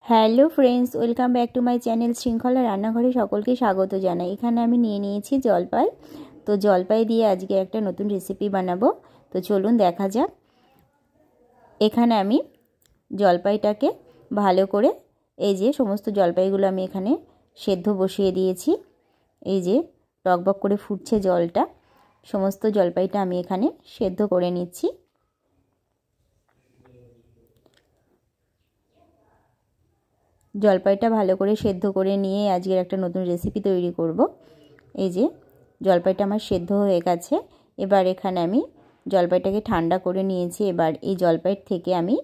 Hello friends, welcome back to my channel শৃঙ্খলা রান্নাঘরে সকলকে স্বাগত জানাই। এখানে আমি নিয়ে নিয়েছি জলপাই। তো জলপাই দিয়ে আজকে একটা নতুন রেসিপি বানাবো। তো চলুন দেখা যাক। এখানে আমি জলপাইটাকে ভালো করে এই যে সমস্ত জলপাইগুলো আমি এখানে সেদ্ধ বসিয়ে দিয়েছি। এই যে টকবক করে ফুটছে জলটা, সমস্ত জলপাইটা আমি এখানে সেদ্ধ করে নিচ্ছি। জলপাইটা ভালো করে সেদ্ধ করে নিয়ে আজকের একটা নতুন রেসিপি তৈরি করব। এই যে জলপাইটা আমার সেদ্ধ হয়ে গেছে। এবার এখানে আমি জলপাইটাকে ঠান্ডা করে নিয়েছি। এবার এই জলপাইয়ের থেকে আমি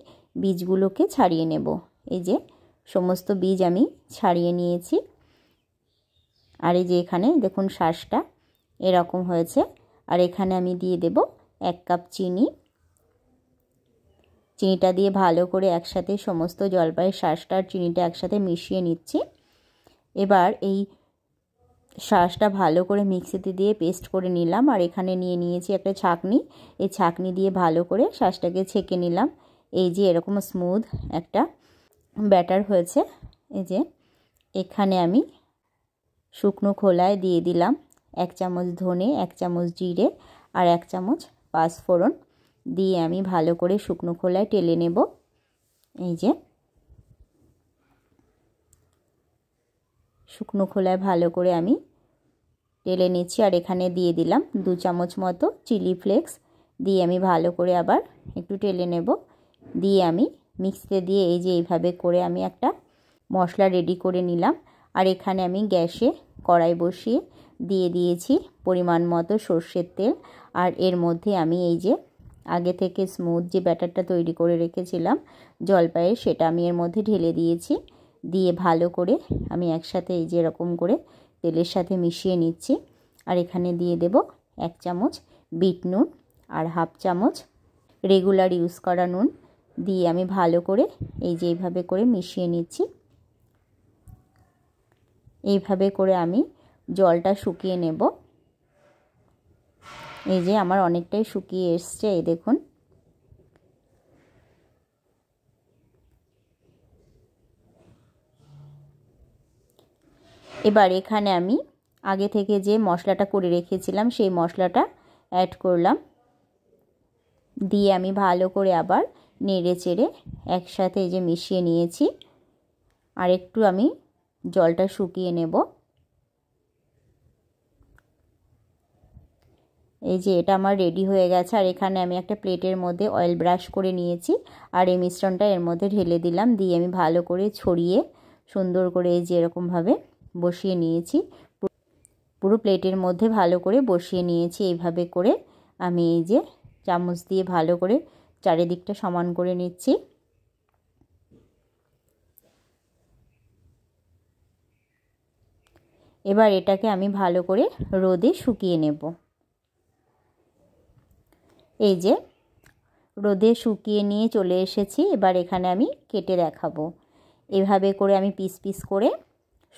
বীজগুলোকে ছাড়িয়ে নেব। এই যে সমস্ত বীজ আমি ছাড়িয়ে নিয়েছি। আর এই যে এখানে দেখুন শাঁসটা এরকম হয়েছে। আর এখানে আমি দিয়ে দেব 1 কাপ চিনি। চিনিটা দিয়ে ভালো করে একসাথে সমস্ত জলপাইয়ের শাঁসটা আর চিনিটা একসাথে মিশিয়ে নিচ্ছি। এবার এই শাঁসটা ভালো করে মিক্সিতে দিয়ে পেস্ট করে নিলাম। আর এখানে নিয়ে নিয়েছি একটা ছাঁকনি। এই ছাঁকনি দিয়ে ভালো করে শাঁসটাকে ছেঁকে নিলাম। এই যে এরকম স্মুথ একটা ব্যাটার হয়েছে। এই যে এখানে আমি শুকনো খোলায় দিয়ে দিলাম 1 চামচ ধনে, 1 চামচ জিরে আর 1 চামচ পাঁচফোড়ন দিয়ে আমি ভালো করে শুকনো খোলায় টেলে নেব। এই যে শুকনো খোলায় ভালো করে আমি টেলে নিচ্ছি। আর এখানে দিয়ে দিলাম 2 চামচ মতো চিলি ফ্লেক্স দিয়ে আমি ভালো করে আবার একটু টেলে নেব। দিয়ে আমি মিক্সিতে দিয়ে এই যে এইভাবে করে আমি একটা মশলা রেডি করে নিলাম। আর এখানে আমি গ্যাসে কড়াই বসিয়ে দিয়ে দিয়েছি পরিমাণ মতো সর্ষের তেল। আর এর মধ্যে আমি এই যে আগে থেকে স্মুথ যে ব্যাটারটা তৈরি করে রেখেছিলাম জলপাইয়ের, সেটা আমি এর মধ্যে ঢেলে দিয়েছি। দিয়ে ভালো করে আমি একসাথে এই যে এরকম করে তেলের সাথে মিশিয়ে নিচ্ছি। আর এখানে দিয়ে দেব 1 চামচ বিট নুন আর 1/2 চামচ রেগুলার ইউজ করা নুন দিয়ে আমি ভালো করে এই যে এইভাবে করে মিশিয়ে নিচ্ছি। এইভাবে করে আমি জলটা শুকিয়ে নেব। এই যে আমার অনেকটাই শুকিয়ে এসছে, এই দেখুন। এবার এখানে আমি আগে থেকে যে মশলাটা করে রেখেছিলাম সেই মশলাটা অ্যাড করলাম। দিয়ে আমি ভালো করে আবার নেড়ে চেড়ে একসাথে এই যে মিশিয়ে নিয়েছি। আর একটু আমি জলটা শুকিয়ে নেব। এই যে এটা আমার রেডি হয়ে গেছে। আর এখানে আমি একটা প্লেটের মধ্যে অয়েল ব্রাশ করে নিয়েছি। আর এই মিশ্রণটা এর মধ্যে ঢেলে দিলাম। দিয়ে আমি ভালো করে ছড়িয়ে সুন্দর করে এই যে এরকমভাবে বসিয়ে নিয়েছি। পুরো প্লেটের মধ্যে ভালো করে বসিয়ে নিয়েছি। এইভাবে করে আমি এই যে চামচ দিয়ে ভালো করে চারিদিকটা সমান করে নিচ্ছি। এবার এটাকে আমি ভালো করে রোদে শুকিয়ে নেব। এই যে রোদে শুকিয়ে নিয়ে চলে এসেছি। এবার এখানে আমি কেটে দেখাবো। এভাবে করে আমি পিস পিস করে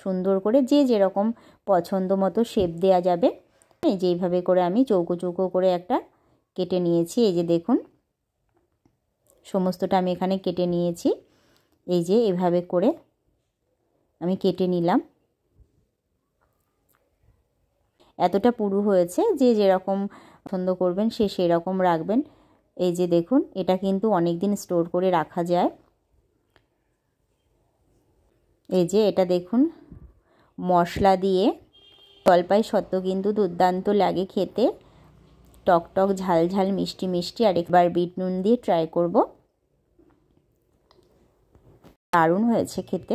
সুন্দর করে যে যেরকম পছন্দ মতো শেপ দেয়া যাবে। এই যে এইভাবে করে আমি চৌকো চৌকো করে একটা কেটে নিয়েছি। এই যে দেখুন সমস্তটা আমি এখানে কেটে নিয়েছি। এই যে এভাবে করে আমি কেটে নিলাম। এতটা পুরু হয়েছে, যে যেরকম পছন্দ করবেন সে সেরকম রাখবেন। এই যে দেখুন এটা কিন্তু অনেক দিন স্টোর করে রাখা যায়। এই যে এটা দেখুন মশলা দিয়ে জলপাই সত্ত্ব কিন্তু দুর্দান্ত লাগে খেতে, টক টক ঝাল ঝাল মিষ্টি মিষ্টি। আর একবার বিট নুন দিয়ে ট্রাই করব, দারুণ হয়েছে খেতে।